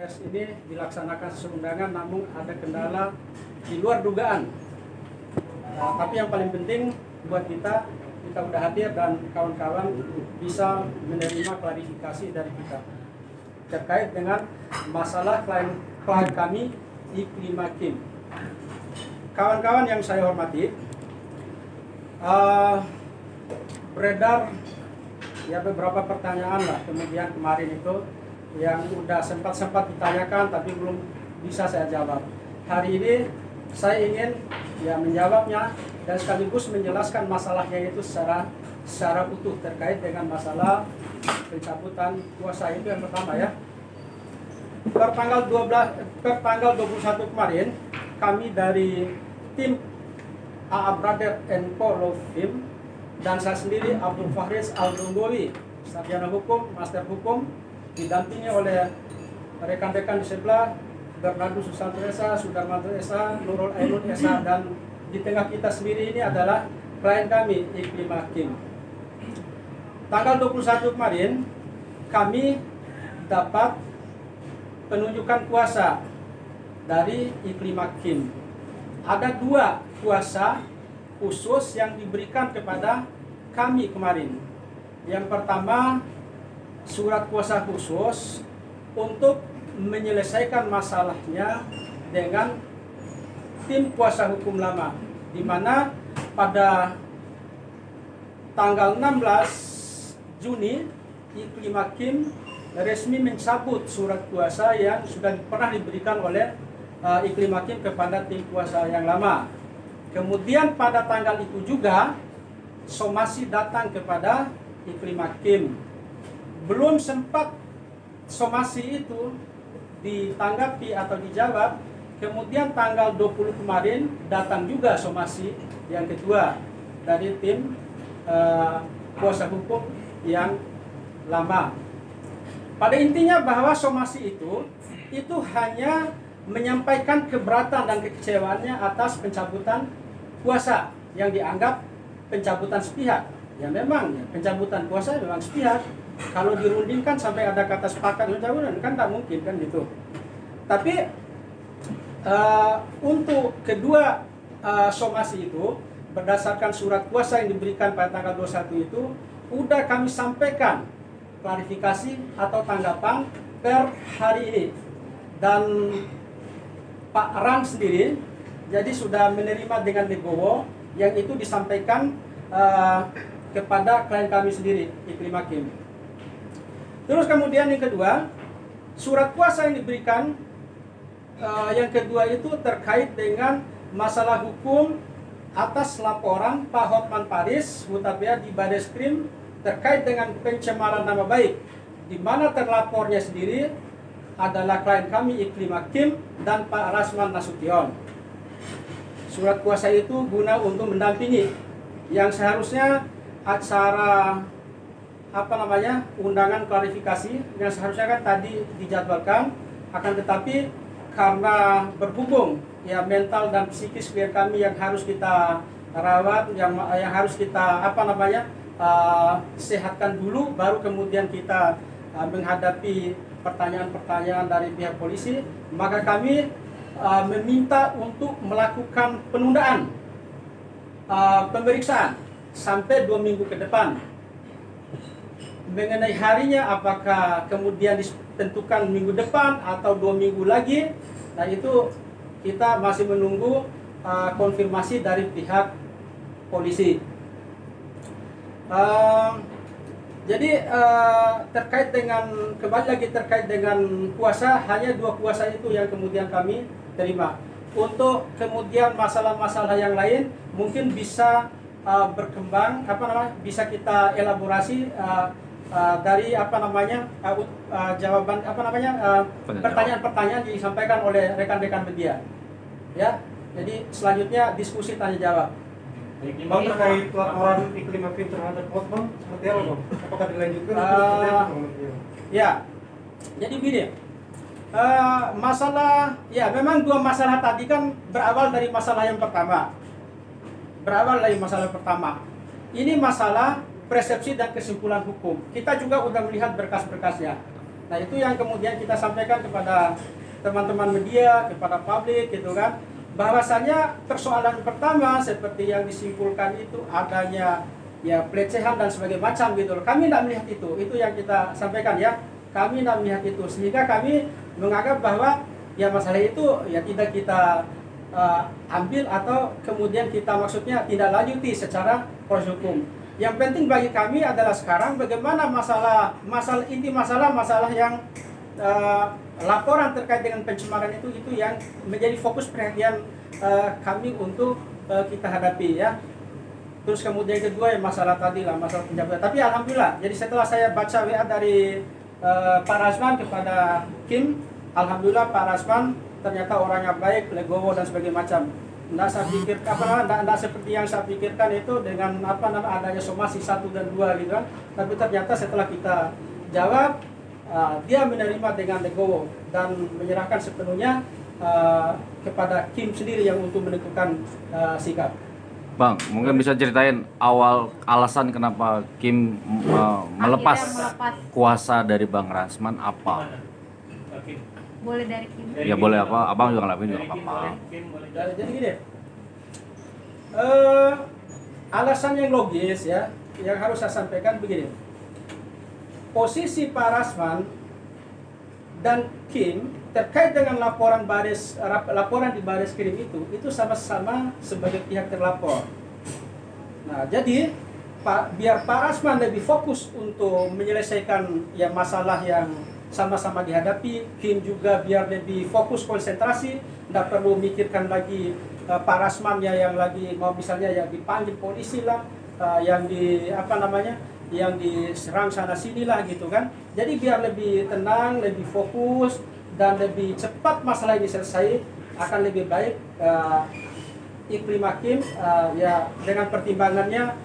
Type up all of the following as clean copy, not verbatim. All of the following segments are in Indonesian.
Ini dilaksanakan sesuai undangan, namun ada kendala di luar dugaan. Tapi yang paling penting buat kita udah hadir dan kawan-kawan bisa menerima klarifikasi dari kita terkait dengan masalah klien kami Iklimakim. Kawan-kawan yang saya hormati, beredar ya beberapa pertanyaan lah kemudian kemarin itu yang udah sempat ditanyakan tapi belum bisa saya jawab. Hari ini saya ingin ya menjawabnya dan sekaligus menjelaskan masalahnya itu secara utuh terkait dengan masalah pencabutan kuasa. Itu yang pertama ya. Per tanggal 21 kemarin kami dari tim AA Brother and Co Law Firm dan saya sendiri Abdul Fahriz Al-Dunggowi, sarjana hukum, master hukum, didampingi oleh rekan-rekan di sebelah Bernardo Susanto Esa, Sudarmanto Esa, Nurul Ainun Esa, dan di tengah kita sendiri ini adalah klien kami Iklimakim. Tanggal 21 kemarin kami dapat penunjukan kuasa dari Iklimakim. Ada 2 kuasa khusus yang diberikan kepada kami kemarin. Yang pertama, surat kuasa khusus untuk menyelesaikan masalahnya dengan tim kuasa hukum lama, di mana pada tanggal 16 Juni Iklimakim resmi mencabut surat kuasa yang sudah pernah diberikan oleh Iklimakim kepada tim kuasa yang lama. Kemudian pada tanggal itu juga somasi datang kepada Iklimakim. Belum sempat somasi itu ditanggapi atau dijawab, kemudian tanggal 20 kemarin datang juga somasi yang kedua dari tim kuasa hukum yang lama. Pada intinya bahwa somasi itu hanya menyampaikan keberatan dan kekecewaannya atas pencabutan kuasa yang dianggap pencabutan sepihak. Ya memang ya, pencabutan kuasa memang sepihak. Kalau dirundingkan sampai ada kata sepakat pencabutan kan tak mungkin kan gitu. Tapi untuk kedua somasi itu berdasarkan surat kuasa yang diberikan pada tanggal 21 itu udah kami sampaikan klarifikasi atau tanggapan per hari ini, dan Pak Ran sendiri jadi sudah menerima dengan legowo yang itu disampaikan kepada klien kami sendiri Iklimakim. Terus kemudian yang kedua, surat kuasa yang diberikan yang kedua itu terkait dengan masalah hukum atas laporan Pak Hotman Paris Hutapea di Bareskrim terkait dengan pencemaran nama baik, di mana terlapornya sendiri adalah klien kami Iklimakim dan Pak Rasman Nasution. Surat kuasa itu guna untuk mendampingi yang seharusnya acara undangan klarifikasi yang seharusnya kan tadi dijadwalkan, akan tetapi karena berhubung ya mental dan psikis klien kami yang harus kita rawat, yang harus kita sehatkan dulu, baru kemudian kita menghadapi pertanyaan-pertanyaan dari pihak polisi, maka kami meminta untuk melakukan penundaan pemeriksaan sampai 2 minggu ke depan. Mengenai harinya apakah kemudian ditentukan minggu depan atau 2 minggu lagi, nah itu kita masih menunggu konfirmasi dari pihak polisi. Jadi terkait dengan kuasa, hanya 2 kuasa itu yang kemudian kami terima. Untuk kemudian masalah-masalah yang lain mungkin bisa berkembang, bisa kita elaborasi dari jawaban pertanyaan-pertanyaan yang disampaikan oleh rekan-rekan media. Ya, jadi selanjutnya diskusi tanya jawab. Bang, terkait laporan Iklimakim terhadap Hotman seperti apa Bang? Apakah dilanjutkan? Ya, jadi begini. Masalah, ya memang 2 masalah tadi kan berawal dari masalah yang pertama. Ini masalah persepsi dan kesimpulan hukum. Kita juga sudah melihat berkas-berkasnya. Nah itu yang kemudian kita sampaikan kepada teman-teman media, kepada publik gitu kan, bahwasanya persoalan pertama seperti yang disimpulkan itu adanya ya pelecehan dan sebagainya macam gitu loh. Kami tidak melihat itu yang kita sampaikan ya. Kami tidak melihat itu, sehingga kami menganggap bahwa ya masalah itu ya tidak kita ambil atau kemudian kita maksudnya tidak lanjuti secara proses hukum. Yang penting bagi kami adalah sekarang bagaimana masalah inti masalah yang laporan terkait dengan pencemaran itu yang menjadi fokus perhatian kami untuk kita hadapi ya. Terus kemudian kedua ya masalah tadi lah, masalah pencabutan. Tapi alhamdulillah, jadi setelah saya baca WA dari Pak Rasman kepada Kim, alhamdulillah Pak Rasman ternyata orangnya baik, legowo dan sebagainya macam. Nggak saya pikir nggak seperti yang saya pikirkan itu dengan adanya somasi 1 dan 2 gitu kan. Tapi ternyata setelah kita jawab, dia menerima dengan legowo dan menyerahkan sepenuhnya kepada Kim sendiri yang untuk menentukan sikap. Bang, mungkin bisa ceritain awal alasan kenapa Kim melepas kuasa dari Bang Rasman apa? Boleh dari Kim. Ya boleh apa, abang juga ngelakuin juga apa-apa. Jadi gini, alasan yang logis ya, yang harus saya sampaikan begini. Posisi Pak Rasman dan Kim terkait dengan laporan di Baris Krim itu sama-sama sebagai pihak terlapor. Nah, jadi biar Pak Rasman lebih fokus untuk menyelesaikan ya masalah yang sama-sama dihadapi, Kim juga biar lebih fokus konsentrasi, tidak perlu mikirkan lagi Pak Rasman ya yang lagi mau misalnya yang dipanggil polisi lah, yang yang diserang sana sini lah gitu kan. Jadi biar lebih tenang, lebih fokus dan lebih cepat masalah ini selesai, akan lebih baik iklim hakim ya dengan pertimbangannya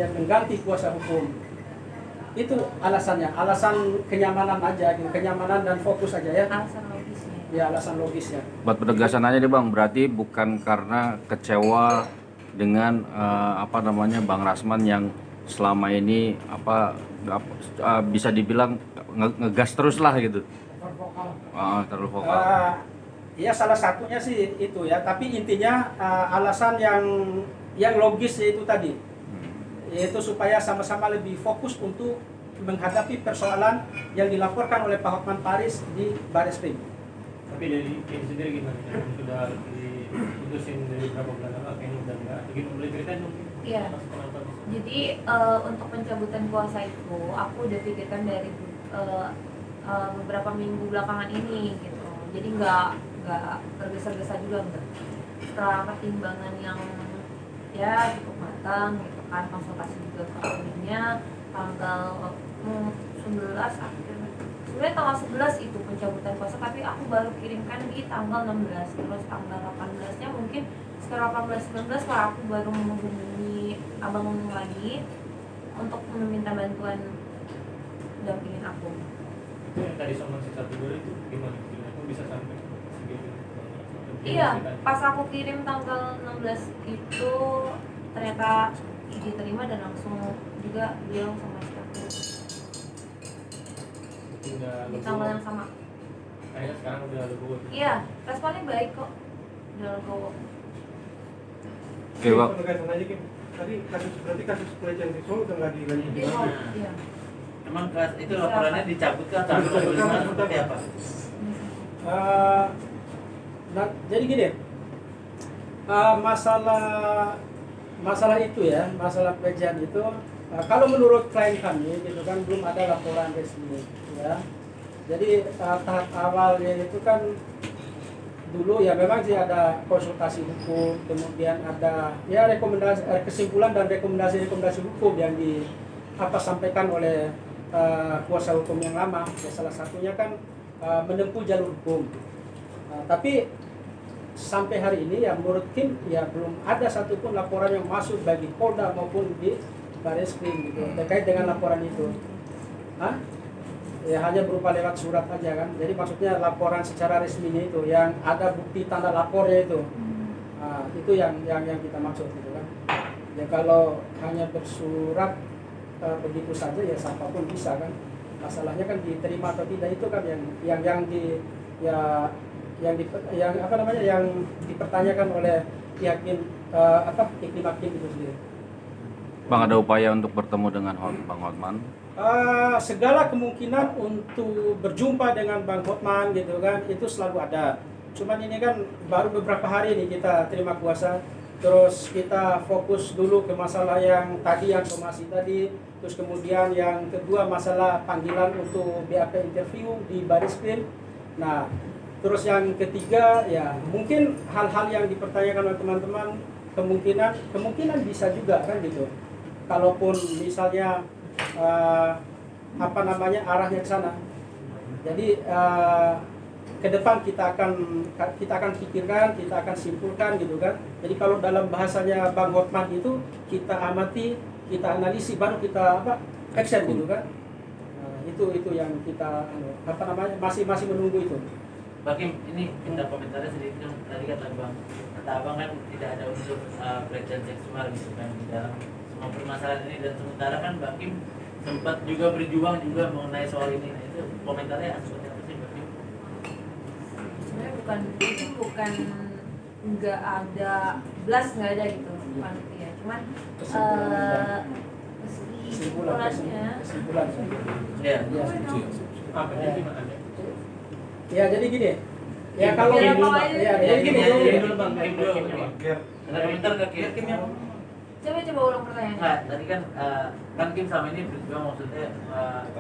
yang mengganti kuasa hukum. Itu alasannya, alasan kenyamanan aja gitu, kenyamanan dan fokus aja ya. Alasan logisnya. Ya, alasan logisnya. Buat penegasan aja deh Bang, berarti bukan karena kecewa dengan Bang Rasman yang selama ini bisa dibilang ngegas terus lah gitu. Terlalu vokal. Ya salah satunya sih itu ya, tapi intinya alasan yang logis yaitu tadi, yaitu supaya sama-sama lebih fokus untuk menghadapi persoalan yang dilaporkan oleh Pak Hotman Paris di Baris Krim. Tapi dari Kim sendiri gimana? Sudah diputusin dari berapa bulan lalu ini dan nggak? Begitu boleh ceritain mungkin? Iya. Jadi untuk pencabutan kuasa itu aku udah pikirkan dari beberapa minggu belakangan ini gitu. Jadi nggak tergesa-gesa juga enggak. Setelah pertimbangan yang ya cukup matang gitu kan, konsultasi juga ke ahlinya, tanggal 11 akhirnya. Sebenarnya tanggal 11 itu pencabutan kuasa, tapi aku baru kirimkan di tanggal 16. Terus tanggal 18-nya mungkin sekitar 18-19 lah aku baru menghubungi abang lagi untuk meminta bantuan dampingin aku. Itu yang tadi somasi 1 2 itu gimana? Aku bisa sampai segitu? Iya, pas aku kirim tanggal 16 itu ternyata diterima dan langsung juga beliau sama aku di tanggal yang sama. Kayaknya sekarang udah legowo. Iya, responnya baik kok. Udah legowo. Oke, Bang. Penegasan aja Kim. Tadi berarti kasus pelecehan seksual udah nggak dilanjutin Di lagi. iya. Emang itu laporannya dicabut kan atau seperti apa? Nah, jadi gini, masalah itu ya, masalah pelecehan itu, kalau menurut klien kami gitu kan belum ada laporan resmi ya. Jadi tahap awalnya itu kan dulu ya memang sih ada konsultasi hukum, kemudian ada ya rekomendasi kesimpulan dan rekomendasi hukum yang sampaikan oleh kuasa hukum yang lama. Ya, salah satunya kan menempuh jalur hukum. Tapi sampai hari ini ya menurut Kim ya belum ada satupun laporan yang masuk bagi Polda maupun di Baris Krim gitu terkait dengan laporan itu. Ya hanya berupa lewat surat aja kan. Jadi maksudnya laporan secara resminya itu yang ada bukti tanda lapornya itu. Itu yang kita maksud gitu kan. Ya kalau hanya bersurat begitu saja ya siapapun bisa kan. masalahnya kan diterima atau tidak itu kan yang di ya yang apa namanya yang dipertanyakan oleh pihak Iklim Hakim itu sendiri. Bang, ada upaya untuk bertemu dengan Bang Hotman? Segala kemungkinan untuk berjumpa dengan Bang Hotman gitu kan itu selalu ada. Cuman ini kan baru beberapa hari ini kita terima kuasa, terus kita fokus dulu ke masalah yang tadi, yang somasi tadi, terus kemudian yang kedua masalah panggilan untuk BAP interview di Bariskrim. Nah, terus yang ketiga ya mungkin hal-hal yang dipertanyakan oleh teman-teman kemungkinan bisa juga kan gitu. Kalaupun misalnya arahnya ke sana. Jadi ke depan kita akan pikirkan, kita akan simpulkan gitu kan. Jadi kalau dalam bahasanya Bang Hotman itu kita amati, kita analisis, baru kita action gitu kan. Itu yang kita masih menunggu itu. Bang Kim, ini kita komentarnya sedikit. Tadi kata abang kan tidak ada unsur pelecehan seksual gitu kan di dalam semua permasalahan ini, dan sementara kan Bang Kim sempat juga berjuang juga mengenai soal ini. Nah, itu komentarnya seperti apa sih Bang Kim? Sebenarnya bukan nggak ada belas nggak ada gitu, bukan itu ya. Cuman kesimpulannya Ya. Apa jadi mana? Ya jadi gini. Ya kalau Ya, dulu, Pak, ya Ya, jadi gini. gini dulu Bang, Kim dulu. Ada komentar nggak Kim? coba ulang pertanyaannya. Nah, tadi kan Kim selama ini berjuang maksudnya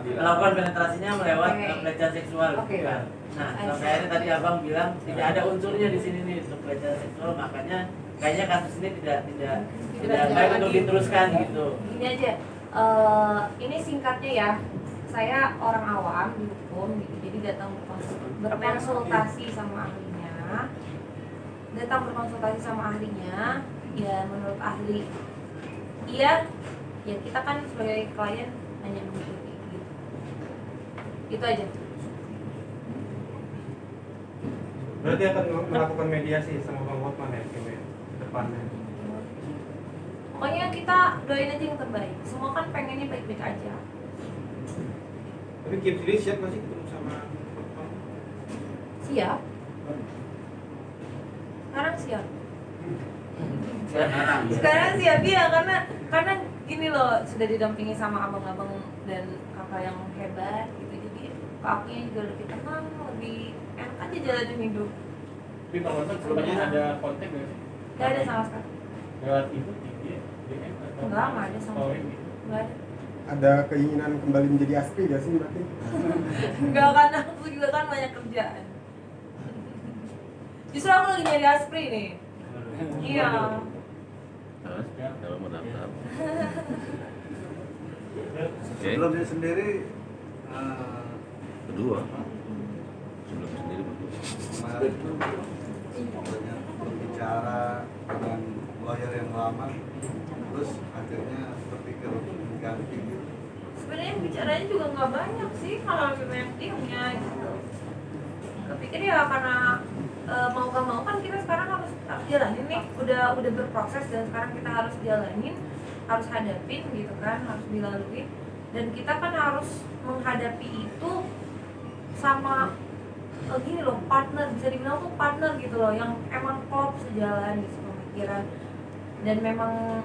melakukan penetrasinya melewat pelecehan seksual Oke. kan. Nah, sampai akhirnya tadi abang bilang tidak ada unsurnya di sini nih untuk pelecehan seksual, makanya kayaknya kasus ini tidak baik untuk diteruskan gitu. Gini aja, ini singkatnya ya. Saya orang awam di hukum, gitu. Jadi datang berkonsultasi sama ahlinya. Ya menurut ahli, iya, ya kita kan sebagai klien hanya mengikuti gitu. Itu aja. Berarti akan melakukan mediasi sama Bang Hotman ya Kim ya, ke depannya. Pokoknya kita doain aja yang terbaik. Semua kan pengennya baik-baik aja. Tapi Kim sendiri siap nggak sih ketemu sama Hotman? Siap. Sekarang siap. Sekarang siap ya, karena gini loh, sudah didampingi sama abang-abang dan kakak yang hebat gitu. Jadi kakaknya juga lebih tenang, lebih enak aja jalanin hidup. Tapi Bang Hotman sebelumnya ada kontak nggak sih? Gak ada sama sekali. Lewat ibu, DM atau? Nggak ada sama Oh, sekali. ini. Nggak ada. Ada keinginan kembali menjadi ASPRI gak sih berarti? Enggak, karena aku juga kan banyak kerjaan. Justru aku lagi nyari aspri nih. Iya. Terus, kalau mau daftar. Oke, Sebelumnya sendiri kedua. Sebelum sendiri berdua. kemarin tuh pokoknya berbicara dengan lawyer yang lama, terus akhirnya berpikir untuk mengganti gitu. Sebenarnya bicaranya juga nggak banyak sih, kalau lebih banyak diemnya gitu. Kepikir ya karena mau gak mau kan kita sekarang harus jalanin nih, udah berproses dan sekarang kita harus jalanin, harus hadapin gitu kan, harus dilalui, dan kita kan harus menghadapi itu sama gini loh, partner, bisa dibilang tuh partner gitu loh, yang emang klop sejalan gitu pemikiran, dan memang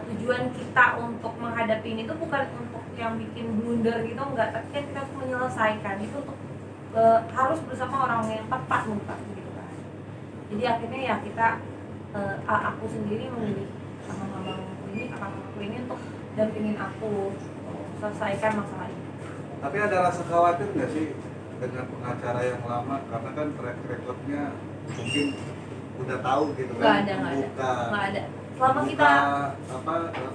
tujuan kita untuk menghadapi ini tuh bukan untuk yang bikin blunder gitu, enggak, tapi kan kita harus menyelesaikan itu untuk harus bersama orang yang tepat muka gitu kan. Jadi akhirnya ya kita aku sendiri memilih abang-abang aku ini untuk dampingin aku selesaikan masalah ini. Tapi ada rasa khawatir nggak sih dengan pengacara yang lama, karena kan track recordnya mungkin udah tahu gitu kan, Nggak ada. Selama kita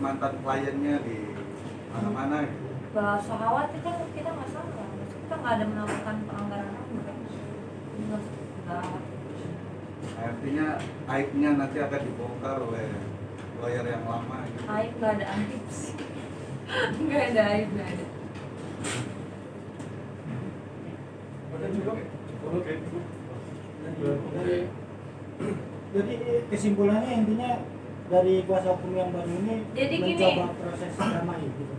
mantan kliennya di mana-mana gitu. nggak usah khawatir, kan kita nggak salah, kita nggak ada melakukan pelanggaran HAM kan. Nggak. Artinya aibnya nanti akan dibongkar oleh lawyer yang lama gitu. Aib nggak ada aib sih. Nggak ada aib, nggak ada. Jadi kesimpulannya intinya dari kuasa hukum yang baru ini Jadi gini. mencoba proses damai gitu.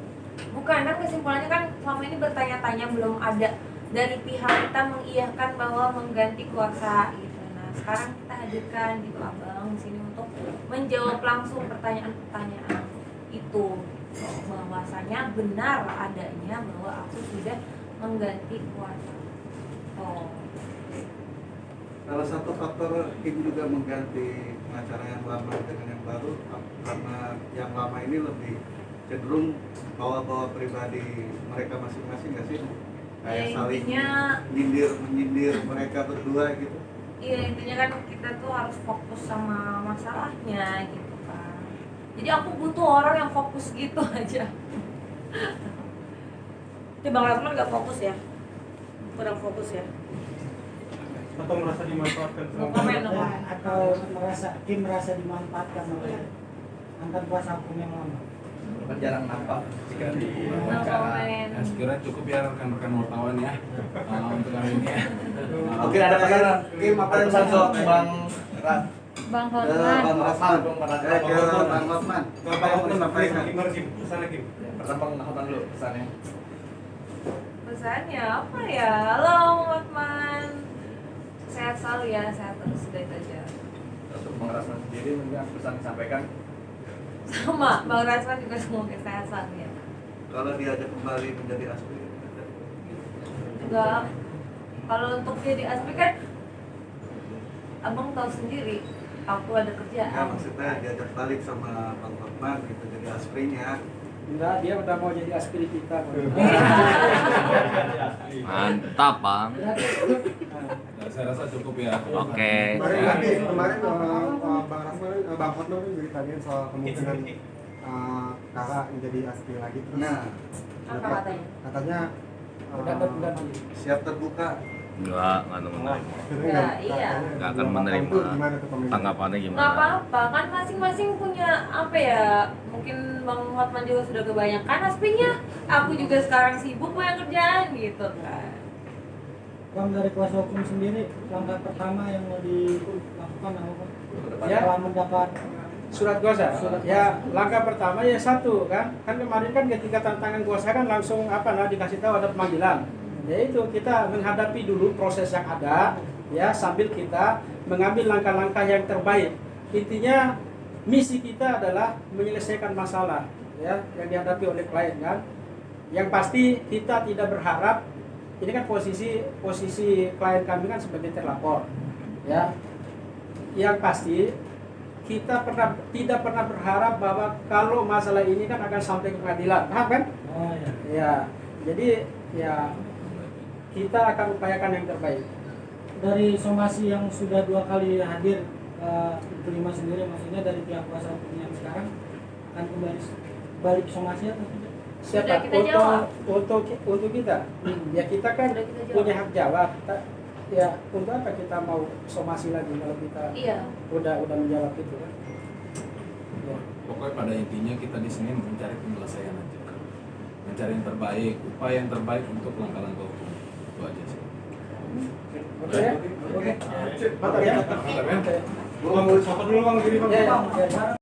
Bukan, kan kesimpulannya kan selama ini bertanya-tanya belum ada dari pihak kita mengiyakan bahwa mengganti kuasa gitu. Nah sekarang kita hadirkan gitu abang di sini untuk menjawab langsung pertanyaan-pertanyaan itu, bahwasanya benar adanya bahwa aku sudah mengganti kuasa. Oh. Salah satu faktor tim juga mengganti pengacara yang lama dengan yang baru karena yang lama ini lebih cenderung bawa-bawa pribadi mereka masing-masing nggak sih? Kayak Ya, saling intinya- menyindir mereka berdua gitu. Iya intinya kan kita tuh harus fokus sama masalahnya gitu kan. Jadi aku butuh orang yang fokus gitu aja. Tapi Bang Rasman nggak fokus ya, kurang fokus ya. Atau merasa dimanfaatkan No sama comment, no Ya, comment. atau Kim merasa dimanfaatkan oleh mantan kuasa hukum yang lama. Jarang nampak jika di No wawancara. comment. Ya, sekiranya cukup ya rekan-rekan wartawan ya untuk hari ini ya. Oke, ada pesan Kim apa pesan sok Bang Bang Bang Hotman. Rasman? Ke Bang Hotman. Apa yang mau disampaikan? Gimana sih pesannya Kim? Pertama Bang Hotman dulu pesannya. Pesannya apa ya? Halo Bang Hotman. Sehat selalu ya, sehat terus udah itu aja. Untuk Bang Rasman sendiri mungkin pesan disampaikan. Sama, Bang Rasman juga semoga sehat selalu ya. Kalau diajak kembali menjadi asli. Juga kalau untuk jadi asli kan abang tahu sendiri aku ada Ya kerjaan. maksudnya diajak balik sama Bang Hotman gitu jadi asprinya. Enggak, dia udah mau jadi aspiri kita. Mantap bang. Nah, saya rasa cukup ya. Oke. Kemarin Bang Rasman, Bang Hotman kan juga tanyain soal kemungkinan kakak menjadi asli lagi terus. Nah, Apa katanya? Katanya Udah siap terbuka. Enggak menerima. Ya, iya. Nggak akan menerima. Gimana tuh komentar? Tanggapannya Nggak gimana? apa-apa, kan masing-masing punya apa ya. Mungkin Bang Hotman juga sudah kebanyakan aspinya. Aku juga sekarang sibuk banyak kerjaan gitu kan. Bang, dari kuasa hukum sendiri, langkah pertama yang mau dilakukan apa? Ya. Setelah mendapat surat kuasa. Ya, langkah pertama ya satu kan kemarin kan ketika tantangan kuasa kan langsung dikasih tahu ada pemanggilan. Yaitu kita menghadapi dulu proses yang ada ya sambil kita mengambil langkah-langkah yang terbaik. Intinya misi kita adalah menyelesaikan masalah ya yang dihadapi oleh klien kan. Yang pasti kita tidak berharap ini kan posisi klien kami kan sebagai terlapor ya. Yang pasti kita tidak pernah berharap bahwa kalau masalah ini kan akan sampai ke pengadilan, paham kan? oh ya. Iya. Ya, jadi ya kita akan upayakan yang terbaik. Dari somasi yang sudah 2 kali hadir terima sendiri, maksudnya dari pihak kuasa hukum yang sekarang akan kembali balik somasi atau tidak? Sudah Siapa? kita jawab. Untuk kita. Ya kita kan Sudah kita jawab. punya hak jawab. Ya untuk apa kita mau somasi lagi kalau kita Iya. udah menjawab itu kan? Ya. Pokoknya pada intinya kita di sini mencari penyelesaian aja. Mencari yang terbaik, upaya yang terbaik untuk langkah-langkah hukum. Itu aja sih. Oke ya? Oke. Mantap ya? Mantap ya? Oke. Bang, sapa dulu Bang, gini Bang. Ya, ya.